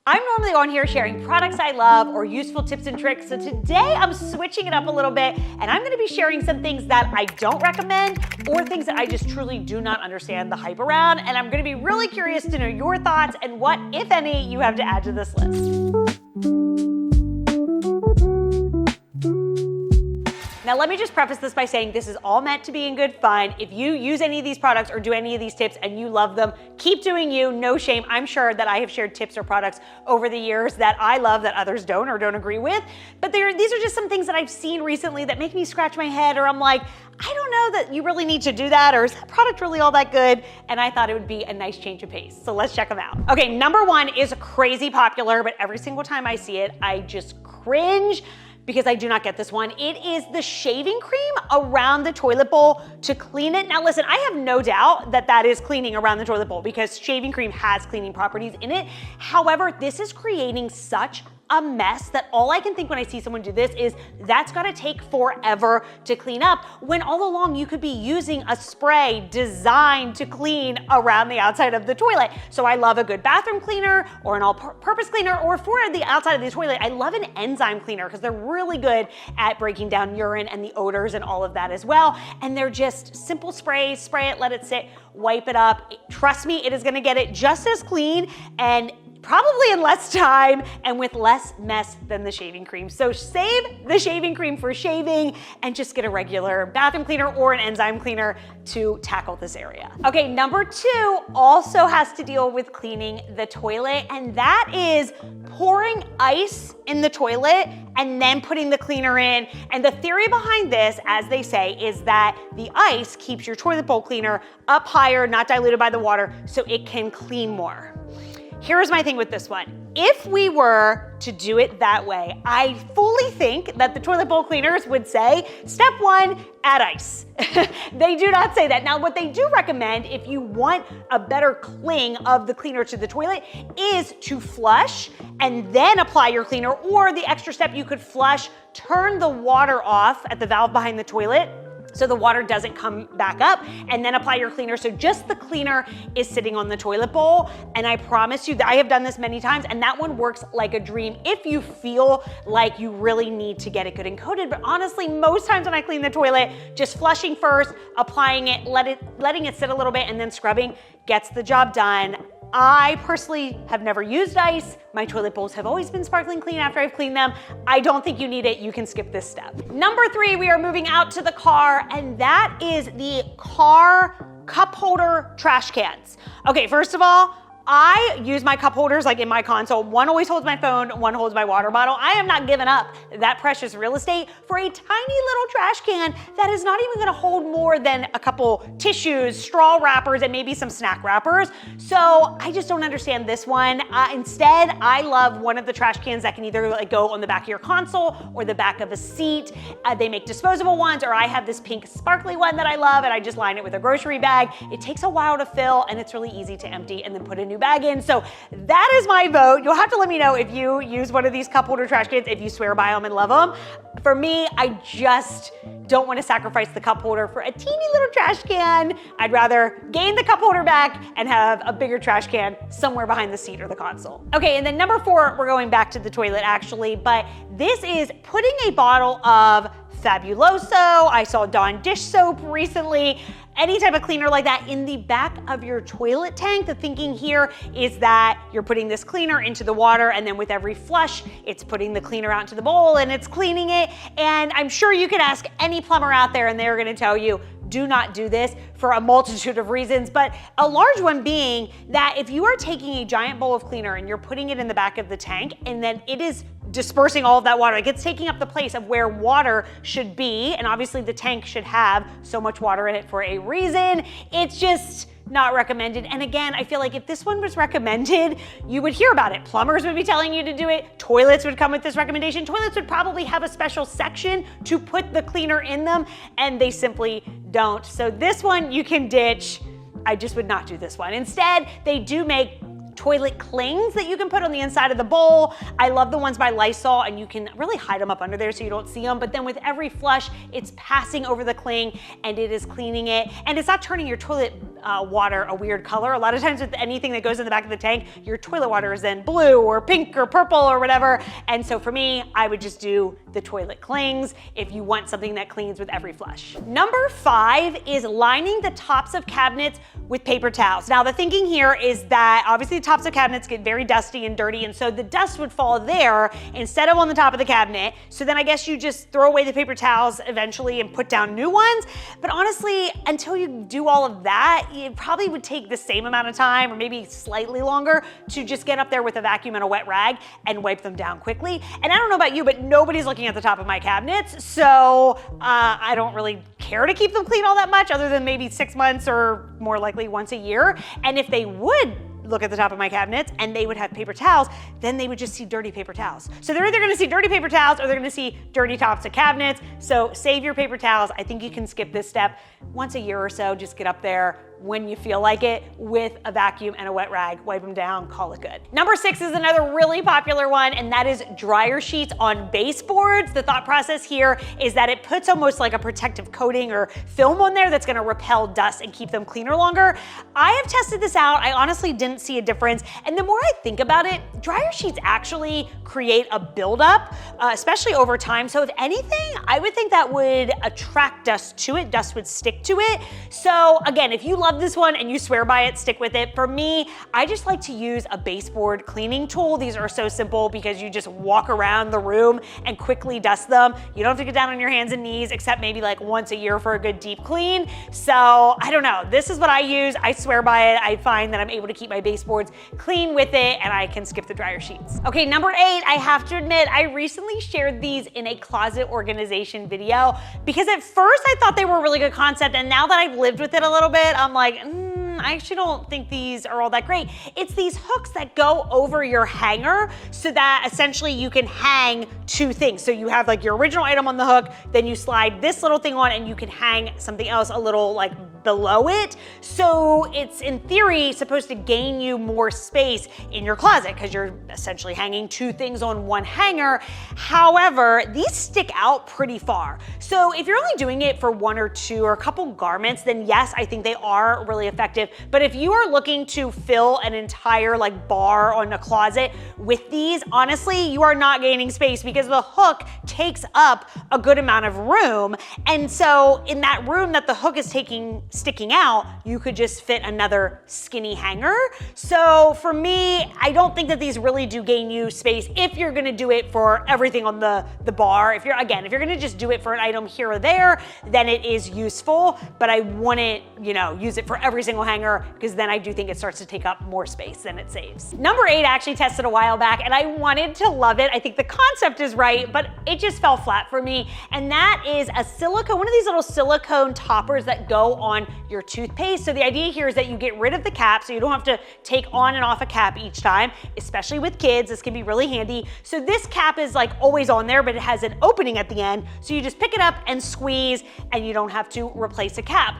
I'm normally on here sharing products I love or useful tips and tricks, so today I'm switching it up a little bit and I'm gonna be sharing some things that I don't recommend or things that I just truly do not understand the hype around, and I'm gonna be really curious to know your thoughts and what, if any, you have to add to this list. Now, let me just preface this by saying this is all meant to be in good fun. If you use any of these products or do any of these tips and you love them, keep doing you, no shame. I'm sure that I have shared tips or products over the years that I love that others don't or don't agree with. But these are just some things that I've seen recently that make me scratch my head, or I'm like, I don't know that you really need to do that, or is that product really all that good? And I thought it would be a nice change of pace. So let's check them out. Okay, number one is crazy popular, but every single time I see it, I just cringe, because I do not get this one. It is the shaving cream around the toilet bowl to clean it. Now listen, I have no doubt that that is cleaning around the toilet bowl because shaving cream has cleaning properties in it. However, this is creating such a mess that all I can think when I see someone do this is that's gotta take forever to clean up, when all along you could be using a spray designed to clean around the outside of the toilet. So I love a good bathroom cleaner or an all-purpose cleaner, or for the outside of the toilet, I love an enzyme cleaner because they're really good at breaking down urine and the odors and all of that as well. And they're just simple sprays, spray it, let it sit, wipe it up. Trust me, it is gonna get it just as clean and probably in less time and with less mess than the shaving cream. So save the shaving cream for shaving and just get a regular bathroom cleaner or an enzyme cleaner to tackle this area. Okay, number two also has to deal with cleaning the toilet, and that is pouring ice in the toilet and then putting the cleaner in. And the theory behind this, as they say, is that the ice keeps your toilet bowl cleaner up higher, not diluted by the water, so it can clean more. Here's my thing with this one. If we were to do it that way, I fully think that the toilet bowl cleaners would say, step one, add ice. They do not say that. Now, what they do recommend, if you want a better cling of the cleaner to the toilet, is to flush and then apply your cleaner, or the extra step, you could flush, turn the water off at the valve behind the toilet, so the water doesn't come back up, and then apply your cleaner. So just the cleaner is sitting on the toilet bowl. And I promise you that I have done this many times, and that one works like a dream if you feel like you really need to get it good and coated. But honestly, most times when I clean the toilet, just flushing first, applying it, letting it sit a little bit, and then scrubbing gets the job done. I personally have never used ice. My toilet bowls have always been sparkling clean after I've cleaned them. I don't think you need it. You can skip this step. Number three, we are moving out to the car, and that is the car cup holder trash cans. Okay, first of all, I use my cup holders like in my console. One always holds my phone, one holds my water bottle. I am not giving up that precious real estate for a tiny little trash can that is not even gonna hold more than a couple tissues, straw wrappers, and maybe some snack wrappers. So I just don't understand this one. Instead, I love one of the trash cans that can either go on the back of your console or the back of a seat. They make disposable ones, or I have this pink sparkly one that I love, and I just line it with a grocery bag. It takes a while to fill, and it's really easy to empty and then put a new bag in. So that is my vote. You'll have to let me know if you use one of these cup holder trash cans, if you swear by them and love them. For me, I just don't want to sacrifice the cup holder for a teeny little trash can. I'd rather gain the cup holder back and have a bigger trash can somewhere behind the seat or the console. Okay, and then number four, we're going back to the toilet actually, but this is putting a bottle of Fabuloso. I saw Dawn dish soap recently. Any type of cleaner like that in the back of your toilet tank. The thinking here is that you're putting this cleaner into the water, and then with every flush, it's putting the cleaner out into the bowl and it's cleaning it. And I'm sure you could ask any plumber out there and they're gonna tell you, do not do this for a multitude of reasons, but a large one being that if you are taking a giant bowl of cleaner and you're putting it in the back of the tank, and then it is dispersing all of that water, like it's taking up the place of where water should be, and obviously the tank should have so much water in it for a reason. It's just not recommended. And again, I feel like if this one was recommended, you would hear about it. Plumbers would be telling you to do it. Toilets would come with this recommendation. Toilets would probably have a special section to put the cleaner in them, and they simply don't. So this one you can ditch. I just would not do this one. Instead, they do make toilet clings that you can put on the inside of the bowl. I love the ones by Lysol, and you can really hide them up under there so you don't see them. But then with every flush, it's passing over the cling and it is cleaning it. And it's not turning your toilet water a weird color. A lot of times with anything that goes in the back of the tank, your toilet water is then blue or pink or purple or whatever. And so for me, I would just do the toilet clings if you want something that cleans with every flush. Number 5 is lining the tops of cabinets with paper towels. Now the thinking here is that obviously the tops of cabinets get very dusty and dirty, and so the dust would fall there instead of on the top of the cabinet. So then I guess you just throw away the paper towels eventually and put down new ones. But honestly, until you do all of that, it probably would take the same amount of time, or maybe slightly longer, to just get up there with a vacuum and a wet rag and wipe them down quickly. And I don't know about you, but nobody's looking at the top of my cabinets, so I don't really care to keep them clean all that much, other than maybe 6 months or more likely once a year. And if they would look at the top of my cabinets and they would have paper towels, then they would just see dirty paper towels. So they're either gonna see dirty paper towels or they're gonna see dirty tops of cabinets. So save your paper towels. I think you can skip this step. Once a year or so, just get up there when you feel like it with a vacuum and a wet rag, wipe them down, call it good. Number 6 is another really popular one, and that is dryer sheets on baseboards. The thought process here is that it puts almost like a protective coating or film on there that's gonna repel dust and keep them cleaner longer. I have tested this out. I honestly didn't see a difference. And the more I think about it, dryer sheets actually create a buildup, especially over time. So if anything, I would think that would attract dust to it. Dust would stick to it. So again, if you love this one and you swear by it, stick with it. For me, I just like to use a baseboard cleaning tool. These are so simple because you just walk around the room and quickly dust them. You don't have to get down on your hands and knees, except maybe like once a year for a good deep clean. So I don't know, this is what I use. I swear by it. I find that I'm able to keep my baseboards clean with it, and I can skip the dryer sheets. Okay, number 8, I have to admit, I recently shared these in a closet organization video because at first I thought they were a really good concept, and now that I've lived with it a little bit, I'm like, I actually don't think these are all that great. It's these hooks that go over your hanger so that essentially you can hang 2 things. So you have like your original item on the hook, then you slide this little thing on and you can hang something else a little like below it. So it's in theory supposed to gain you more space in your closet because you're essentially hanging 2 things on one hanger. However, these stick out pretty far. So if you're only doing it for 1 or 2 or a couple garments, then yes, I think they are really effective. But if you are looking to fill an entire like bar on a closet with these, honestly, you are not gaining space because the hook takes up a good amount of room. And so in that room that the hook is sticking out, you could just fit another skinny hanger. So for me, I don't think that these really do gain you space if you're gonna do it for everything on the bar. If you're gonna just do it for an item here or there, then it is useful, but I wouldn't, use it for every single hanger because then I do think it starts to take up more space than it saves. Number 8, I actually tested a while back and I wanted to love it. I think the concept is right, but it just fell flat for me. And that is a silicone, one of these little silicone toppers that go on your toothpaste. So the idea here is that you get rid of the cap so you don't have to take on and off a cap each time, especially with kids. This can be really handy. So this cap is like always on there, but it has an opening at the end. So you just pick it up and squeeze and you don't have to replace a cap.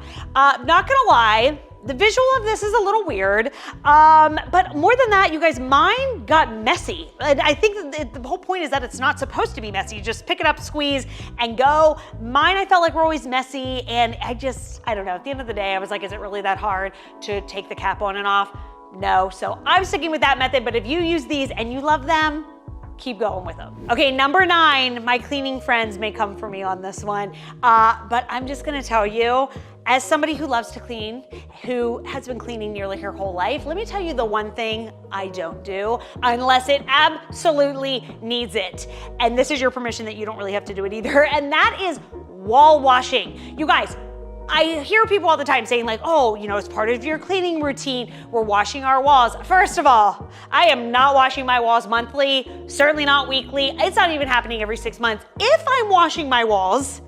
Not gonna lie, the visual of this is a little weird, but more than that, you guys, mine got messy. And I think that the whole point is that it's not supposed to be messy. You just pick it up, squeeze, and go. Mine, I felt like were always messy, and I don't know. At the end of the day, I was like, is it really that hard to take the cap on and off? No, so I'm sticking with that method, but if you use these and you love them, keep going with them. Okay, number 9, my cleaning friends may come for me on this one, but I'm just gonna tell you, as somebody who loves to clean, who has been cleaning nearly her whole life, let me tell you the one thing I don't do unless it absolutely needs it. And this is your permission that you don't really have to do it either, and that is wall washing. You guys, I hear people all the time saying like, oh, as part of your cleaning routine, we're washing our walls. First of all, I am not washing my walls monthly, certainly not weekly. It's not even happening every 6 months. If I'm washing my walls,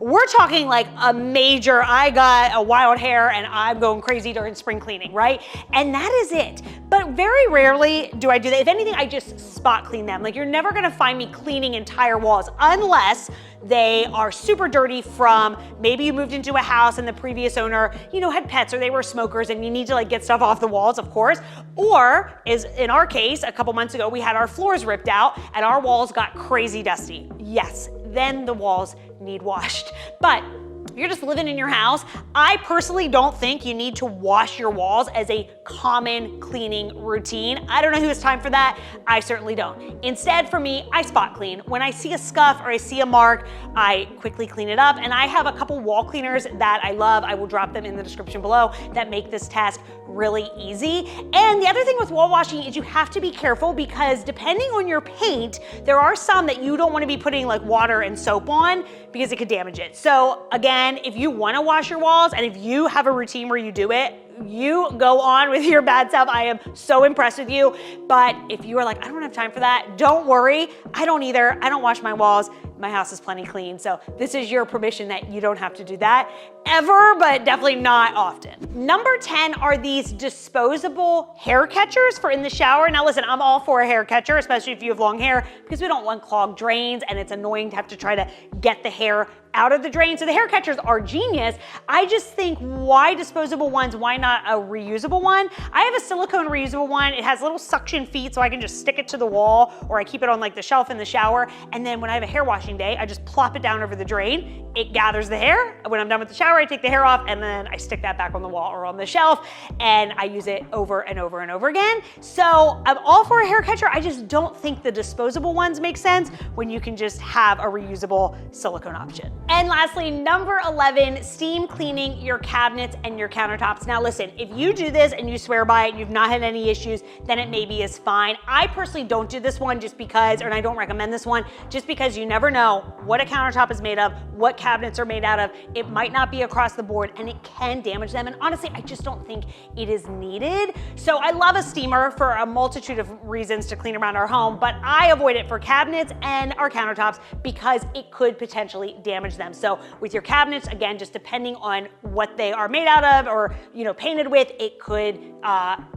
we're talking like a major, I got a wild hair and I'm going crazy during spring cleaning, right? And that is it. But very rarely do I do that. If anything, I just spot clean them. Like, you're never gonna find me cleaning entire walls unless they are super dirty from maybe you moved into a house and the previous owner, had pets or they were smokers and you need to like get stuff off the walls, of course. Or is in our case, a couple months ago, we had our floors ripped out and our walls got crazy dusty. Yes, then the walls need washed. But if you're just living in your house, I personally don't think you need to wash your walls as a common cleaning routine. I don't know who has time for that. I certainly don't. Instead, for me, I spot clean. When I see a scuff or I see a mark, I quickly clean it up. And I have a couple wall cleaners that I love. I will drop them in the description below that make this task really easy. And the other thing with wall washing is you have to be careful because depending on your paint, there are some that you don't want to be putting like water and soap on because it could damage it. So again, if you want to wash your walls and if you have a routine where you do it, you go on with your bad self. I am so impressed with you. But if you are like, I don't have time for that, don't worry. I don't either. I don't wash my walls. My house is plenty clean. So this is your permission that you don't have to do that ever, but definitely not often. Number 10 are these disposable hair catchers for in the shower. Now listen, I'm all for a hair catcher, especially if you have long hair, because we don't want clogged drains and it's annoying to have to try to get the hair out of the drain. So the hair catchers are genius. I just think, why disposable ones? Why not a reusable one? I have a silicone reusable one. It has little suction feet so I can just stick it to the wall, or I keep it on like the shelf in the shower. And then when I have a hair washing day, I just plop it down over the drain. It gathers the hair. When I'm done with the shower, I take the hair off and then I stick that back on the wall or on the shelf and I use it over and over and over again. So I'm all for a hair catcher. I just don't think the disposable ones make sense when you can just have a reusable silicone option. And lastly, number 11, steam cleaning your cabinets and your countertops. Now listen, if you do this and you swear by it, you've not had any issues, then it maybe is fine. I personally don't do this one just because, and I don't recommend this one, just because you never know what a countertop is made of, what cabinets are made out of. It might not be across the board and it can damage them. And honestly, I just don't think it is needed. So I love a steamer for a multitude of reasons to clean around our home, but I avoid it for cabinets and our countertops because it could potentially damage them. So with your cabinets, again, just depending on what they are made out of or painted with, it could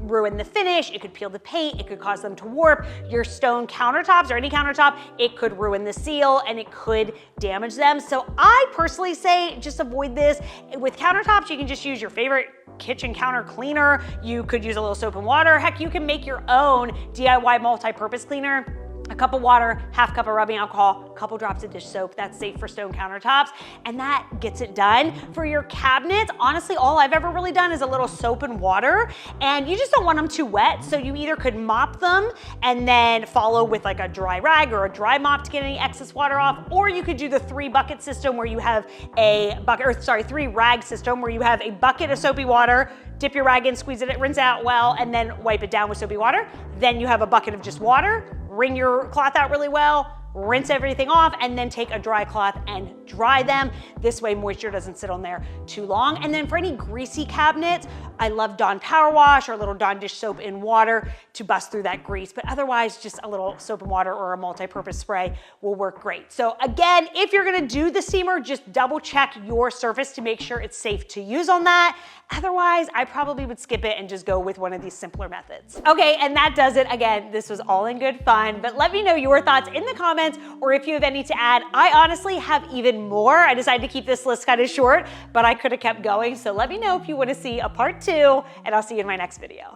ruin the finish, it could peel the paint, it could cause them to warp. Your stone countertops or any countertop, it could ruin the seal and it could damage them. So I personally say just avoid this. With countertops, you can just use your favorite kitchen counter cleaner. You could use a little soap and water. Heck, you can make your own DIY multi-purpose cleaner. A cup of water, half cup of rubbing alcohol, a couple drops of dish soap. That's safe for stone countertops, and that gets it done. For your cabinets, honestly, all I've ever really done is a little soap and water, and you just don't want them too wet, so you either could mop them and then follow with like a dry rag or a dry mop to get any excess water off, or you could do the 3-bucket system where you have a bucket, or 3-rag system where you have a bucket of soapy water, dip your rag in, squeeze it, rinse out well, and then wipe it down with soapy water. Then you have a bucket of just water, wring your cloth out really well, rinse everything off, and then take a dry cloth and dry them. This way moisture doesn't sit on there too long. And then for any greasy cabinets, I love Dawn Power Wash or a little Dawn dish soap in water to bust through that grease. But otherwise, just a little soap and water or a multi-purpose spray will work great. So again, if you're gonna do the steamer, just double check your surface to make sure it's safe to use on that. Otherwise, I probably would skip it and just go with one of these simpler methods. Okay, and that does it. Again, this was all in good fun, but let me know your thoughts in the comments or if you have any to add. I honestly have even more. I decided to keep this list kind of short, but I could have kept going. So let me know if you want to see a part 2, and I'll see you in my next video.